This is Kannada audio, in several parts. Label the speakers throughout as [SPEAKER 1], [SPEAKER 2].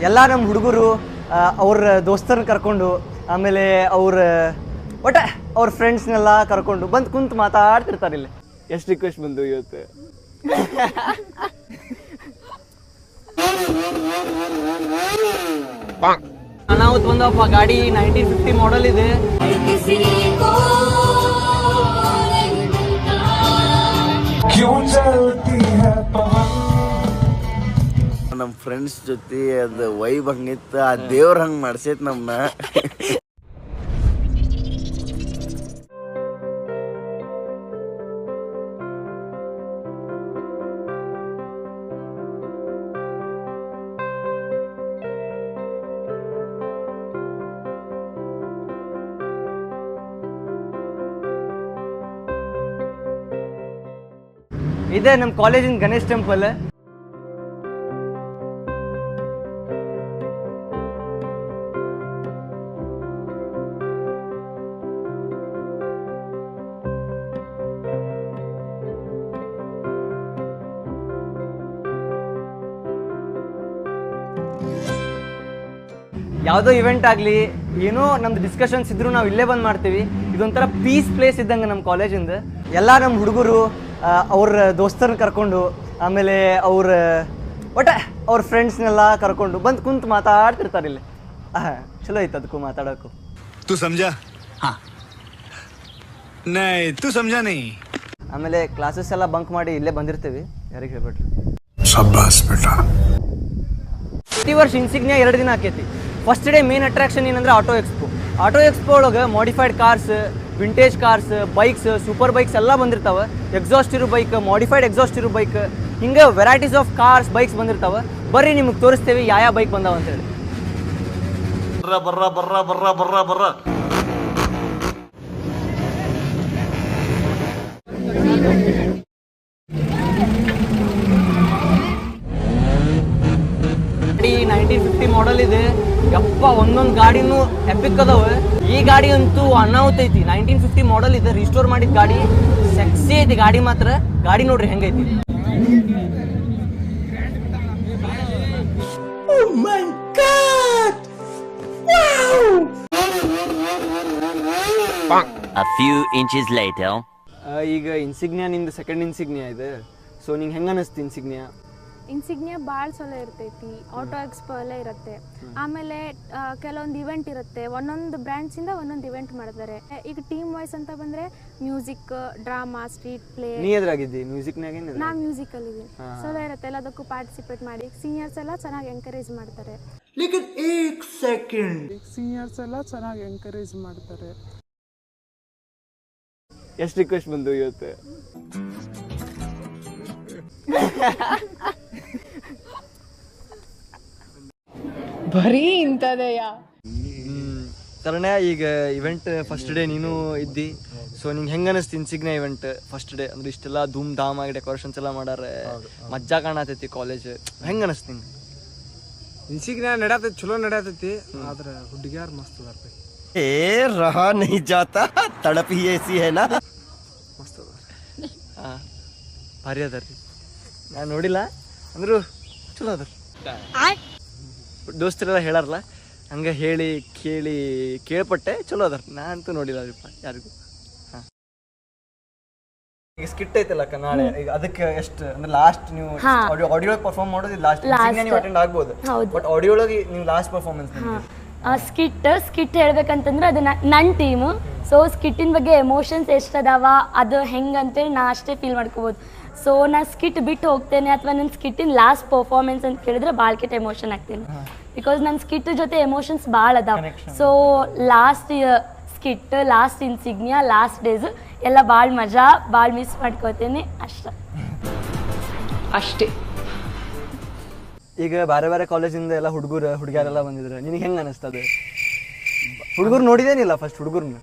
[SPEAKER 1] ಎಲ್ಲ ನಮ್ಮ ಹುಡುಗರು ಅವ್ರ ದೋಸ್ತರನ್ನ ಕರ್ಕೊಂಡು ಆಮೇಲೆ ಒಟ್ಟೆ ಅವ್ರ ಫ್ರೆಂಡ್ಸ್ನೆಲ್ಲ ಕರ್ಕೊಂಡು ಬಂದು ಕುಂತು ಮಾತಾಡ್ತಿರ್ತಾರೆ ಇಲ್ಲಿ. ಎಷ್ಟು ರಿಕ್ವೆಸ್ಟ್ ಬಂದು ಇವತ್ತು. ಅನಾಹುತ ಬಂದಪ್ಪ, ಗಾಡಿ 1950 ಮಾಡೆಲ್ ಇದೆ.
[SPEAKER 2] ನಮ್ಮ ಫ್ರೆಂಡ್ಸ್ ಜೊತೆ ಅದು ವೈಬ್ ಹಂಗಿತ್ತು, ಆ ದೇವ್ರ ಹಂಗೆ ಮಾಡ್ಸೈತ್ ನಮ್ಮನ್ನ.
[SPEAKER 1] ಇದೆ ನಮ್ಮ ಕಾಲೇಜಿನ ಗಣೇಶ್ ಟೆಂಪಲ್. ಯಾವುದೋ ಇವೆಂಟ್ ಆಗಲಿ ಏನೋ ನಮ್ದು ಡಿಸ್ಕಷನ್ಸ್ ಇದ್ರೂ ನಾವು ಇಲ್ಲೇ ಬಂದು ಮಾಡ್ತೀವಿ. ಇದೊಂಥರ ಪೀಸ್ ಪ್ಲೇಸ್ ಇದ್ದಂಗೆ ನಮ್ಮ ಕಾಲೇಜಿಂದ. ಎಲ್ಲ ನಮ್ಮ ಹುಡುಗರು ಅವ್ರ ದೋಸ್ತರನ್ನ ಕರ್ಕೊಂಡು ಆಮೇಲೆ ಒಟ್ಟೆ ಅವ್ರ ಫ್ರೆಂಡ್ಸ್ನೆಲ್ಲ ಕರ್ಕೊಂಡು ಬಂದು ಕುಂತು ಮಾತಾಡ್ತಿರ್ತಾರೆ ಇಲ್ಲಿ. ಚಲೋ ಐತೆ ಅದಕ್ಕೂ ಮಾತಾಡೋಕ್ಕೂ.
[SPEAKER 3] तू समझा? हाँ नहीं तू समझा नहीं.
[SPEAKER 1] ಆಮೇಲೆ ಕ್ಲಾಸಸ್ ಎಲ್ಲ ಬಂಕ್ ಮಾಡಿ ಇಲ್ಲೇ ಬಂದಿರ್ತೀವಿ, ಯಾರಿಗೆ ಹೇಳ್ಬೇಡ್ರಿ.
[SPEAKER 3] शाबाश बेटा.
[SPEAKER 1] ಪ್ರತಿ ವರ್ಷ ಇನ್ಸಿಗ್ನಿಯಾ 2 ದಿನ ಆಕೈತಿ. ಫಸ್ಟ್ ಡೇ ಮೇನ್ ಅಟ್ರಾಕ್ಷನ್ ಏನಂದ್ರೆ ಆಟೋ ಎಕ್ಸ್ಪೋ. ಆಟೋ ಎಕ್ಸ್ಪೋ ಒಳಗೆ modified cars, vintage cars, bikes, super bikes ಎಲ್ಲ ಬಂದಿರ್ತಾವೆ. ಎಕ್ಸಾಸ್ಟ್ ಇರೋ ಬೈಕ್, ಮಾಡಿಫೈಡ್ ಎಕ್ಸಾಸ್ಟ್ ಇರೋ ಬೈಕ್, ಹಿಂಗೆ ವೆರೈಟೀಸ್ ಆಫ್ ಕಾರ್ಸ್, ಬೈಕ್ಸ್ ಬಂದಿರ್ತಾವೆ. ಬರ್ರಿ ನಿಮಗೆ ತೋರಿಸ್ತೇವೆ ಯಾವ ಬೈಕ್ ಬಂದಾವ ಅಂತೇಳಿ.
[SPEAKER 3] ಬರ್ರ ಬರ್ರ ಬರ್ರ ಬರ್ರ ಬರ್ರ.
[SPEAKER 1] ಗಾಡಿ 1950 ಮಾಡೆಲ್ ಇದೆ. ಯಪ್ಪ, ಒಂದೊಂದು ಗಾಡಿನೂ ಎಪಿಕ್ ಅದಾವೆ. ಈ ಗಾಡಿ ಅಂತೂ ಅನಾಹುತ ಐತಿ. 1950 ಮಾಡೆಲ್ ಇದೆ, ರಿಸ್ಟೋರ್ ಮಾಡಿದ ಗಾಡಿ. ಸೆಕ್ಸಿ ಐತಿ ಗಾಡಿ ಮಾತ್ರ. ಗಾಡಿ ನೋಡ್ರಿ ಹೆಂಗೈತಿ.
[SPEAKER 4] A few inches later.
[SPEAKER 1] ಈಗ ಇನ್ಸಿಗ್ನಿಯಾ ನಿಂದು ಸೆಕೆಂಡ್ ಇನ್ಸಿಗ್ನಿಯಾ ಇದೆ. ಸೊ ನಿಂಗೆ ಹೆಂಗೆ ಅನಿಸ್ತು ಇನ್ಸಿಗ್ನಿಯಾ?
[SPEAKER 5] ಇನ್ಸಿಗ್ನಿಯಾ ಭಾಳ ಚಲೋ ಇರ್ತೈತಿ. ಆಟೋ ಎಕ್ಸ್ಪೋ ಎಲ್ಲ ಇರುತ್ತೆ. ಆಮೇಲೆ ಕೆಲವೊಂದು ಇವೆಂಟ್ ಇರುತ್ತೆ. ಒಂದೊಂದು ಬ್ರ್ಯಾಂಡ್ಸಿಂದ ಒಂದೊಂದು ಇವೆಂಟ್ ಮಾಡ್ತಾರೆ. ಈಗ ಟೀಮ್ ವಾಯ್ಸ್ ಅಂತ ಬಂದರೆ ಮ್ಯೂಸಿಕ್, ಡ್ರಾಮಾ, ಸ್ಟ್ರೀಟ್ ಪ್ಲೇ.
[SPEAKER 1] ನೀ ಎದ್ರಾಗಿದ್ದಿ ಮ್ಯೂಸಿಕ್ನಾಗ?
[SPEAKER 5] ನಾ ಮ್ಯೂಸಿಕಲ್ಲಿದ್ದೀನಿ. ಚಲೋ ಇರುತ್ತೆ. ಎಲ್ಲದಕ್ಕೂ ಪಾರ್ಟಿಸಿಪೇಟ್ ಮಾಡಿ ಸೀನಿಯರ್ಸ್ ಎಲ್ಲ ಚೆನ್ನಾಗಿ ಎಂಕರೇಜ್ ಮಾಡ್ತಾರೆ.
[SPEAKER 6] ಸೀನಿಯರ್ಸ್ ಎಲ್ಲ ಚೆನ್ನಾಗಿ ಎಂಕರೇಜ್ ಮಾಡ್ತಾರೆ.
[SPEAKER 1] ಎಷ್ಟು ರಿಕ್ವೆಸ್ಟ್ ಬಂದು ಇವತ್ತು?
[SPEAKER 6] ಬರೀ ಇಂಥದೆಯಾ?
[SPEAKER 1] ತರಣೆ, ಈಗ ಇವೆಂಟ್ ಫಸ್ಟ್ ಡೇ ನೀನು ಇದ್ದಿ. ಸೊ ನಿಂಗೆ ಹೆಂಗೆ ಅನಿಸ್ತು ಇನ್ಸಿಗ್ನಿಯಾ ಇವೆಂಟ್ ಫಸ್ಟ್ ಡೇ? ಅಂದ್ರೆ ಇಷ್ಟೆಲ್ಲ ಧೂಮ್ ಧಾಮ್ ಆಗಿ ಡೆಕೋರೇಷನ್ಸ್ ಎಲ್ಲ ಮಾಡಾರೆ, ಮಜ್ಜಾ ಕಾಣತೈತಿ ಕಾಲೇಜ್. ಹೆಂಗೆ ಅನಿಸ್ತು ನಿಂಗೆ?
[SPEAKER 6] ಇನ್ಸಿಗ್ನಿಯಾ ನಡ್ಯಾತೈತಿ, ಚಲೋ ನಡ್ಯಾತೈತಿ. ಆದ್ರೆ ಹುಡುಗಿಯಾರು ಮಸ್ತ್ ಅದಾರ.
[SPEAKER 2] ಏ ರಹಾ नहीं जाता, तड़प ही ऐसी है ना.
[SPEAKER 6] ಮಸ್ತ್ ಅದಾರ.
[SPEAKER 1] ಭಾರಿ ಅದಾರ ರೀ. ನಾನು ನೋಡಿಲ್ಲ ಅಂದ್ರು ಚಲೋ ಅದಾರ. ದೋಸ್ತರೆಲ್ಲ ಹೇಳಾರಲ್ಲ, ಹಂಗೆ ಹೇಳಿ ಕೇಳ್ಪಟ್ಟೆ ಚಲೋ ಅದಾರ. ನಾನಂತೂ ನೋಡಿಲ್ಲ ರೀಪ್ಪ ಯಾರಿಗೂ. ಈಗ ಸ್ಕಿಟ್ ಐತಲ್ಲ ನಾಳೆ, ಈಗ ಅದಕ್ಕೆ ಎಷ್ಟು ಅಂದ್ರೆ ಲಾಸ್ಟ್ ನೀವು ಆಡಿಯೋ ಪರ್ಫಾರ್ಮ್ ಮಾಡೋದು ಲಾಸ್ಟ್ ನೀವು ಅಟೆಂಡ್ ಆಗ್ಬೋದು. ಬಟ್ ಆಡಿಯೋ ಒಳಗೆ ನೀವು ಲಾಸ್ಟ್ ಪರ್ಫಾರ್ಮೆನ್ಸ್
[SPEAKER 7] ಸ್ಕಿಟ್ ಹೇಳ್ಬೇಕಂತಂದ್ರೆ ಅದು ನನ್ನ ಟೀಮು. ಸೊ ಸ್ಕಿಟ್ಟಿನ ಬಗ್ಗೆ ಎಮೋಷನ್ಸ್ ಎಷ್ಟದಾವ, ಅದು ಹೆಂಗಂತೇಳಿ ನಾ ಅಷ್ಟೇ ಫೀಲ್ ಮಾಡ್ಕೋಬೋದು. ಸೊ ನಾ ಸ್ಕಿಟ್ ಬಿಟ್ಟು ಹೋಗ್ತೇನೆ ಅಥವಾ ನನ್ನ ಸ್ಕಿಟ್ಟಿನ ಲಾಸ್ಟ್ ಪರ್ಫಾರ್ಮೆನ್ಸ್ ಅಂತ ಕೇಳಿದ್ರೆ ಭಾಳ ಕೆಟ್ಟ ಎಮೋಷನ್ ಆಗ್ತೀನಿ. ಬಿಕಾಸ್ ನನ್ನ ಸ್ಕಿಟ್ ಜೊತೆ ಎಮೋಷನ್ಸ್ ಭಾಳ ಅದಾವ. So last skit, last insignia, last days ಎಲ್ಲ ಭಾಳ ಮಜಾ, ಭಾಳ ಮಿಸ್ ಮಾಡ್ಕೋತೀನಿ ಅಷ್ಟೇ.
[SPEAKER 1] ಈಗ ಬೇರೆ ಬೇರೆ ಕಾಲೇಜಿಂದ ಎಲ್ಲ ಹುಡುಗಿಯರೆಲ್ಲ ಬಂದಿದ್ರೆ ನಿನಗೆ ಹೆಂಗೆ ಅನಿಸ್ತದೆ? ಹುಡುಗರು ನೋಡಿದೇನಿಲ್ಲ ಫಸ್ಟ್ ಹುಡುಗರ್ನ.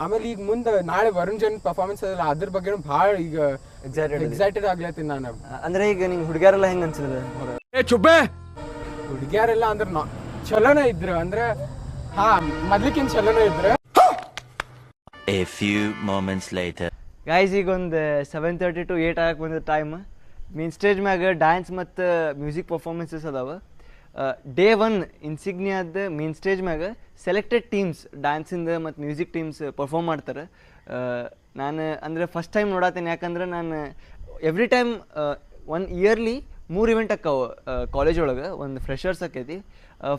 [SPEAKER 6] ಆಮೇಲೆ ಈಗ ಮುಂದೆ ನಾಳೆ ವರುಣ್ ಜನ್ ಪರ್ಫಾರ್ಮೆನ್ಸ್ ಅದಲ್ಲ, ಅದ್ರ ಬಗ್ಗೆ ಭಾಳ ಈಗ ಎಕ್ಸೈಟೆಡ್ ಆಗ್ಲತ್ತೀನಿ ನಾನು.
[SPEAKER 1] ಅಂದ್ರೆ ಈಗ ನಿಂಗೆ ಹುಡುಗಿಯರೆಲ್ಲ ಹೆಂಗೆ ಅನ್ಸಿದ್ರೆ?
[SPEAKER 6] ಚುಬ್ಬೆ ಹುಡುಗಿಯಾರೆಲ್ಲ ಅಂದ್ರೆ ಚಲೋನೇ ಇದ್ರು, ಅಂದ್ರೆ ಮೊದ್ಲಿಕ್ಕಿಂತ ಚಲೋನೇ ಇದ್ರು.
[SPEAKER 4] A few moments later.
[SPEAKER 1] Guys ಈಗ ಒಂದು 7:30 to 8 ಆಗಕ್ಕೆ ಬಂದ ಟೈಮ್. ಮೇನ್ ಸ್ಟೇಜ್ ಮ್ಯಾಗ ಡ್ಯಾನ್ಸ್ ಮತ್ತು ಮ್ಯೂಸಿಕ್ ಪರ್ಫಾರ್ಮೆನ್ಸಸ್ ಅದಾವೆ. ಡೇ 1 ಇನ್ಸಿಗ್ನಿಯಾದ ಮೇನ್ ಸ್ಟೇಜ್ ಮ್ಯಾಗ ಸೆಲೆಕ್ಟೆಡ್ ಟೀಮ್ಸ್ ಡ್ಯಾನ್ಸಿಂದ ಮತ್ತು ಮ್ಯೂಸಿಕ್ ಟೀಮ್ಸ್ ಪರ್ಫಾರ್ಮ್ ಮಾಡ್ತಾರೆ. ನಾನು ಅಂದರೆ ಫಸ್ಟ್ ಟೈಮ್ ನೋಡತ್ತೀನಿ, ಯಾಕಂದ್ರೆ ನಾನು ಎವ್ರಿ ಟೈಮ್ 1 ಇಯರ್ಲಿ 3 ಇವೆಂಟ್ ಅಕ್ಕಾವು ಕಾಲೇಜ್ ಒಳಗೆ. ಒಂದು ಫ್ರೆಷರ್ಸ್ ಆಕೈತಿ,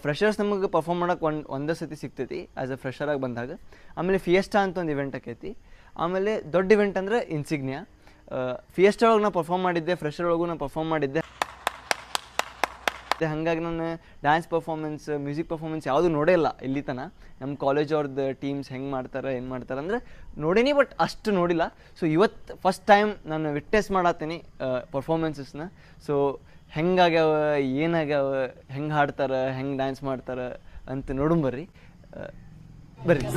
[SPEAKER 1] ಫ್ರೆಷರ್ಸ್ ನಮಗೆ ಪರ್ಫಾರ್ಮ್ ಮಾಡೋಕೆ ಒಂದೇ ಸತಿ ಸಿಗ್ತೈತಿ ಆ್ಯಸ್ ಅ ಫ್ರೆಷರಾಗಿ ಬಂದಾಗ. ಆಮೇಲೆ ಫಿಯೆಸ್ಟಾ ಅಂತ ಒಂದು ಇವೆಂಟ್ ಆಕೈತಿ. ಆಮೇಲೆ ದೊಡ್ಡ ಇವೆಂಟ್ ಅಂದರೆ ಇನ್ಸಿಗ್ನಿಯಾ. ಫಿಯೆಸ್ಟಾ ಒಳಗೆ ನಾನು ಪರ್ಫಾರ್ಮ್ ಮಾಡಿದ್ದೆ, ಫ್ರೆಷರ್ ಒಳಗೂ ನಾನು ಪರ್ಫಾರ್ಮ್ ಮಾಡಿದ್ದೆ. ಹಾಗಾಗಿ ನಾನು ಡ್ಯಾನ್ಸ್ ಪರ್ಫಾರ್ಮೆನ್ಸ್, ಮ್ಯೂಸಿಕ್ ಪರ್ಫಾರ್ಮೆನ್ಸ್ ಯಾವುದೂ ನೋಡೇ ಇಲ್ಲ ಇಲ್ಲಿ ತನಕ. ನಮ್ಮ ಕಾಲೇಜ್ ಅವ್ರದ್ದು ಟೀಮ್ಸ್ ಹೆಂಗೆ ಮಾಡ್ತಾರೆ, ಏನು ಮಾಡ್ತಾರೆ ಅಂದರೆ ನೋಡೀನಿ, ಬಟ್ ಅಷ್ಟು ನೋಡಿಲ್ಲ. ಸೊ ಇವತ್ತು ಫಸ್ಟ್ ಟೈಮ್ ನಾನು ವಿಟ್ನೆಸ್ ಮಾಡತ್ತೀನಿ ಪರ್ಫಾರ್ಮೆನ್ಸಸ್ನ. ಸೊ ಹೆಂಗಾಗ್ಯಾವ, ಏನಾಗ್ಯಾವ, ಹೆಂಗೆ ಹಾಡ್ತಾರೆ, ಹೆಂಗೆ ಡ್ಯಾನ್ಸ್ ಮಾಡ್ತಾರೆ ಅಂತ ನೋಡುಂಬರ್ರಿ. ಬರ್ರಿ.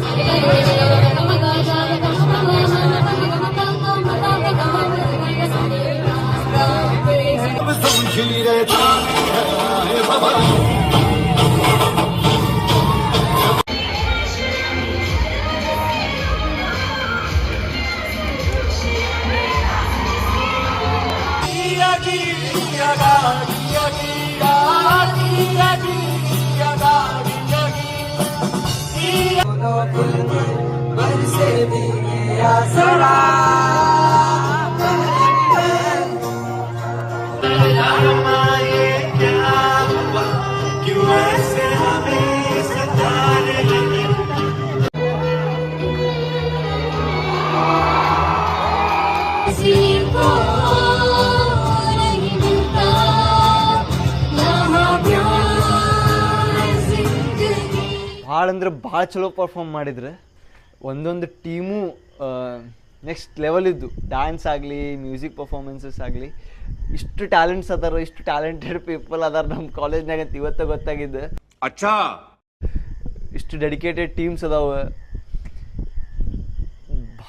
[SPEAKER 1] ಭಾಳ ಅಂದ್ರೆ ಭಾಳ ಚಲೋ ಪರ್ಫಾರ್ಮ್ ಮಾಡಿದ್ರೆ. ಒಂದೊಂದು ಟೀಮು ನೆಕ್ಸ್ಟ್ ಲೆವೆಲ್ ಇದ್ದು, ಡ್ಯಾನ್ಸ್ ಆಗಲಿ, ಮ್ಯೂಸಿಕ್ ಪರ್ಫಾರ್ಮೆನ್ಸಸ್ ಆಗಲಿ. ಇಷ್ಟು ಟ್ಯಾಲೆಂಟ್ಸ್ ಅದಾರ, ಇಷ್ಟು ಟ್ಯಾಲೆಂಟೆಡ್ ಪೀಪಲ್ ಅದಾರ ನಮ್ಮ ಕಾಲೇಜ್ನಾಗ ಅಂತ ಇವತ್ತು ಗೊತ್ತಾಗಿದ್ದು. ಇಷ್ಟು ಡೆಡಿಕೇಟೆಡ್ ಟೀಮ್ಸ್ ಅದಾವೆ.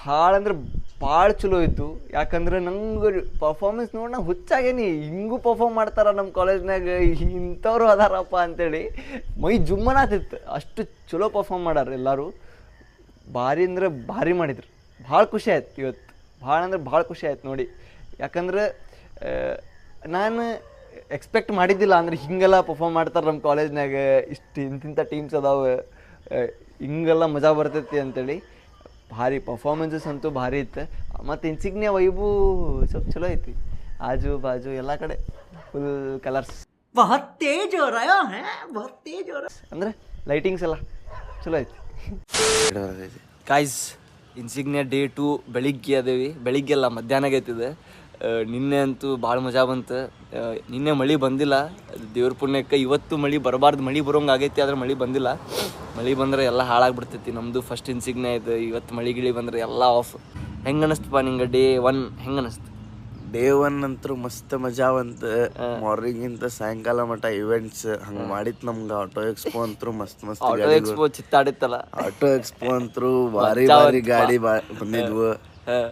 [SPEAKER 1] ಭಾಳ ಅಂದ್ರೆ ಭಾಳ ಚಲೋ ಇತ್ತು. ಯಾಕಂದ್ರೆ ನಂಗೆ ಪರ್ಫಾರ್ಮೆನ್ಸ್ ನೋಡಿ ನಾ ಹುಚ್ಚಾಗೇನಿ, ಹಿಂಗೂ ಪರ್ಫಾರ್ಮ್ ಮಾಡ್ತಾರ ನಮ್ಮ ಕಾಲೇಜ್ನಾಗ, ಇಂಥವ್ರು ಅದಾರಪ್ಪ ಅಂತೇಳಿ ಮೈ ಜುಮ್ಮನಾತಿತ್ತು. ಅಷ್ಟು ಚಲೋ ಪರ್ಫಾರ್ಮ್ ಮಾಡಾರ ಎಲ್ಲರೂ. ಭಾರಿ ಅಂದ್ರೆ ಭಾರಿ ಮಾಡಿದ್ರು. ಭಾಳ ಖುಷಿ ಆಯ್ತು ಇವತ್ತು, ಭಾಳ ಅಂದ್ರೆ ಭಾಳ ಖುಷಿ ಆಯ್ತು ನೋಡಿ. ಯಾಕಂದ್ರೆ ನಾನು ಎಕ್ಸ್ಪೆಕ್ಟ್ ಮಾಡಿದ್ದಿಲ್ಲ ಅಂದರೆ ಹಿಂಗೆಲ್ಲ ಪರ್ಫಾರ್ಮ್ ಮಾಡ್ತಾರೆ ನಮ್ಮ ಕಾಲೇಜ್ನಾಗ, ಇಷ್ಟು ಇಂತಿಂಥ ಟೀಮ್ಸ್ ಅದಾವೆ, ಹಿಂಗೆಲ್ಲ ಮಜಾ ಬರ್ತೈತಿ ಅಂತೇಳಿ. ಭಾರಿ ಪರ್ಫಾರ್ಮೆನ್ಸಸ್ ಅಂತೂ ಭಾರಿ ಇತ್ತು. ಮತ್ತು ಇನ್ಸಿಗ್ನಿಯಾ ವೈಬು ಸ್ವಲ್ಪ ಚಲೋ ಐತಿ. ಆಜು ಬಾಜು ಎಲ್ಲ ಕಡೆ ಫುಲ್ ಕಲರ್ಸ್, ಅಂದರೆ ಲೈಟಿಂಗ್ಸ್ ಎಲ್ಲ ಚಲೋ ಐತಿ. ಗಾಯ್ಸ್, ಇನ್ಸಿಗ್ನಿಯಾ ಡೇ 2 ಬೆಳಿಗ್ಗೆ ಅದೇವಿ. ಬೆಳಿಗ್ಗೆ ಅಲ್ಲ, ಮಧ್ಯಾಹ್ನ ಆಗೈತಿದೆ. ನಿನ್ನೆ ಅಂತೂ ಭಾಳ ಮಜಾ ಬಂತು. ನಿನ್ನೆ ಮಳೆ ಬಂದಿಲ್ಲ, ದೇವ್ರ ಪುಣ್ಯಕ್ಕೆ. ಇವತ್ತು ಮಳೆ ಬರಬಾರ್ದು, ಮಳೆ ಬರೋಂಗೆ ಆಗೈತಿ, ಆದರೆ ಮಳೆ ಬಂದಿಲ್ಲ. ಮಳೆ ಬಂದರೆ ಎಲ್ಲ ಹಾಳಾಗ್ಬಿಡ್ತೈತಿ. ನಮ್ಮದು ಫಸ್ಟ್ ಇನ್ಸಿಗ್ನಿಯಾ ಇದು. ಇವತ್ತು ಮಳೆ ಗಿಳಿ ಬಂದರೆ ಎಲ್ಲ ಆಫ್. ಹೆಂಗೆ ಅನ್ನಿಸ್ತಪ್ಪ ನಿಂಗೆ ಡೇ 1? ಹೆಂಗೆ ಅನ್ನಿಸ್ತು?
[SPEAKER 2] ಡೇ 1 ಅಂತೂ ಮಸ್ತ್ ಮಜಾ ಬಂತು. ಮಾರ್ನಿಂಗಿಂದ ಸಾಯಂಕಾಲ ಮಟ್ಟ ಇವೆಂಟ್ಸ್ ಹಂಗೆ ಮಾಡಿತ್ತು ನಮ್ಗೆ. ಆಟೋ ಎಕ್ಸ್ಪೋ ಅಂತೂ ಮಸ್ತ್ ಮಸ್ತ್
[SPEAKER 1] ಆಟೋ ಎಕ್ಸ್ಪೋ ಚಿತ್ತಾಡಿತ್ತಲ್ಲ.
[SPEAKER 2] ಆಟೋ ಎಕ್ಸ್ಪೋ ಅಂತೂ ಭಾರಿ ಭಾರಿ ಗಾಡಿ ಬಂದಿದ್ವು.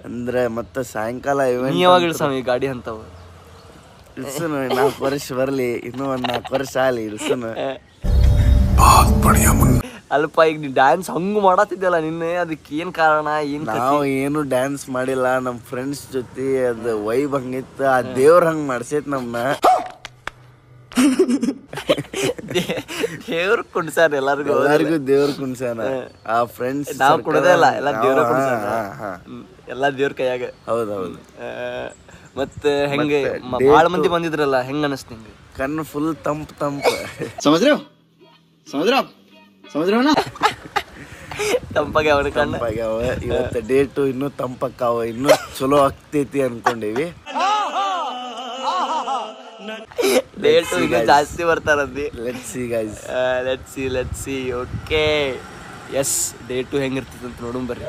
[SPEAKER 2] ಅಂದ್ರೆ ಮತ್ತೆ ಸಾಯಂಕಾಲ ಇವೆಂಟ್
[SPEAKER 1] ಯಾವಾಗ ಇಳಿಸೋಣ ಈ ಗಾಡಿ ಅಂತವ?
[SPEAKER 2] ಇಳ್ಸನು 4 ವರ್ಷ ಬರಲಿ, ಇನ್ನೂ ಒಂದು 4 ವರ್ಷ ಆಗಲಿ ಇಳ್ಸನು.
[SPEAKER 1] ಅಲ್ಪ ಈಗ ನೀ ಡ್ಯಾನ್ಸ್ ಹಂಗೆ ಮಾಡತ್ತಿದ್ದಲ್ಲ ನಿನ್ನೆ, ಅದಕ್ಕೆ ಏನು ಕಾರಣ?
[SPEAKER 2] ನಾವು ಏನು ಡ್ಯಾನ್ಸ್ ಮಾಡಿಲ್ಲ, ನಮ್ಮ ಫ್ರೆಂಡ್ಸ್ ಜೊತೆ ಅದು ವೈಬ್ ಹಂಗಿತ್ತು. ಆ ದೇವ್ರ ಹಂಗೆ ಮಾಡ್ಸೈತ್ ನಮ್ನ.
[SPEAKER 1] ದೇವ್ರ ಕುಣ್ಸಾರ ಎಲ್ಲರಿಗೂ
[SPEAKER 2] ದೇವ್ರ ಕುಣ್ಸಾನ. ಆ ಫ್ರೆಂಡ್ಸ್
[SPEAKER 1] ನಾವು ಕುಡ್ದಲ್ಲ, ಎಲ್ಲ ದೇವ್ರ ಕುಣ್ಸಾನ, ಎಲ್ಲ ದೇವ್ರ ಕೈಯಾಗ.
[SPEAKER 2] ಹೌದೌದು.
[SPEAKER 1] ಮತ್ತೆ ಹೆಂಗೆ ಭಾಳ ಮಂದಿ ಬಂದಿದ್ರಲ್ಲ, ಹೆಂಗ ಅನಿಸ್ತು ನಿಂಗೆ?
[SPEAKER 2] ಕಣ್ಣು ಫುಲ್ ತಂಪ್
[SPEAKER 1] ತಂಪಾಗ್ಯಾವ ಕಣ್ಣು.
[SPEAKER 2] ಇವತ್ತು ಡೇಟು ಇನ್ನೂ ತಂಪಕ್ಕಾವ, ಇನ್ನೂ ಚಲೋ ಆಗ್ತೈತಿ ಅನ್ಕೊಂಡಿವಿ.
[SPEAKER 1] ಡೇಟು ಈಗ ಜಾಸ್ತಿ ಬರ್ತಾರಂದಿ.
[SPEAKER 2] Let's see.
[SPEAKER 1] Okay, yes, day two ಹೆಂಗಿರ್ತೈತಿ ಅಂತ ನೋಡೋಣ ಬರ್ರಿ.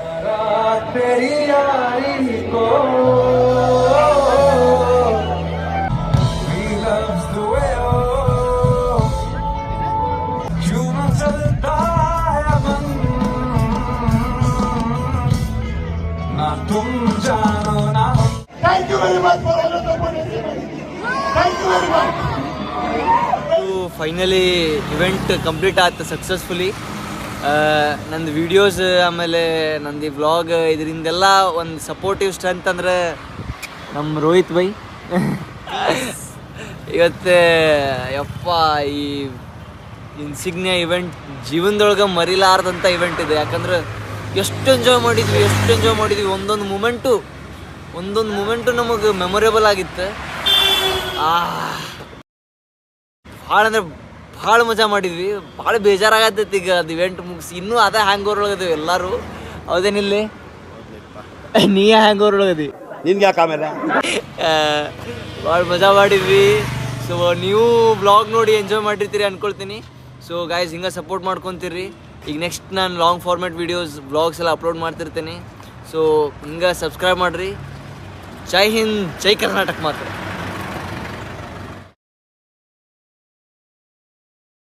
[SPEAKER 1] ಫೈನಲಿ ಇವೆಂಟ್ ಕಂಪ್ಲೀಟ್ ಆಯ್ತು ಸಕ್ಸಸ್ಫುಲಿ. ನಂದು ವಿಡಿಯೋಸ್, ಆಮೇಲೆ ನಂದು ವ್ಲಾಗ್, ಇದರಿಂದೆಲ್ಲ ಒಂದು ಸಪೋರ್ಟಿವ್ ಸ್ಟ್ರೆಂತ್ ಅಂದರೆ ನಮ್ಮ ರೋಹಿತ್ ಬೈ. ಇವತ್ತು ಯಪ್ಪ ಈ ಇನ್ಸಿಗ್ನಿಯಾ ಇವೆಂಟ್ ಜೀವನದೊಳಗೆ ಮರಿಲಾರ್ದಂಥ ಇವೆಂಟ್ ಇದೆ. ಯಾಕಂದ್ರೆ ಎಷ್ಟು ಎಂಜಾಯ್ ಮಾಡಿದ್ವಿ ಒಂದೊಂದು ಮೂಮೆಂಟು ನಮಗೆ ಮೆಮೊರೇಬಲ್ ಆಗಿತ್ತು. ಭಾಳ ಅಂದ್ರೆ ಭಾಳ ಮಜಾ ಮಾಡಿದ್ವಿ. ಭಾಳ ಬೇಜಾರಾಗತ್ತೈತಿ ಈಗ ಅದು ಇವೆಂಟ್ ಮುಗಿಸಿ. ಇನ್ನೂ ಅದೇ ಹ್ಯಾಂಗ್ ಓವರ್ ಒಳಗದೀವಿ ಎಲ್ಲರೂ. ಹೌದೇನಿಲ್ಲಿ ನೀ ಹ್ಯಾಂಗ್ ಓವರ್ ಒಳಗದಿ
[SPEAKER 3] ನಿನ್ಗೆ ಯಾಕೆ ಆಮೇಲೆ
[SPEAKER 1] ಭಾಳ ಮಜಾ ಮಾಡಿದ್ವಿ. ಸೊ ನೀವು ಬ್ಲಾಗ್ ನೋಡಿ ಎಂಜಾಯ್ ಮಾಡಿರ್ತೀರಿ ಅಂದ್ಕೊಳ್ತೀನಿ. ಸೊ ಗಾಯ್ಸ್ ಹಿಂಗೆ ಸಪೋರ್ಟ್ ಮಾಡ್ಕೊತೀರಿ. ಈಗ ನೆಕ್ಸ್ಟ್ ನಾನು ಲಾಂಗ್ ಫಾರ್ಮ್ಯಾಟ್ ವೀಡಿಯೋಸ್ ಬ್ಲಾಗ್ಸ್ ಎಲ್ಲ ಅಪ್ಲೋಡ್ ಮಾಡ್ತಿರ್ತೀನಿ. ಸೊ ಹಿಂಗೆ ಸಬ್ಸ್ಕ್ರೈಬ್ ಮಾಡಿರಿ. ಜೈ ಹಿಂದ್, ಜೈ ಕರ್ನಾಟಕ ಮಾತ್ರ.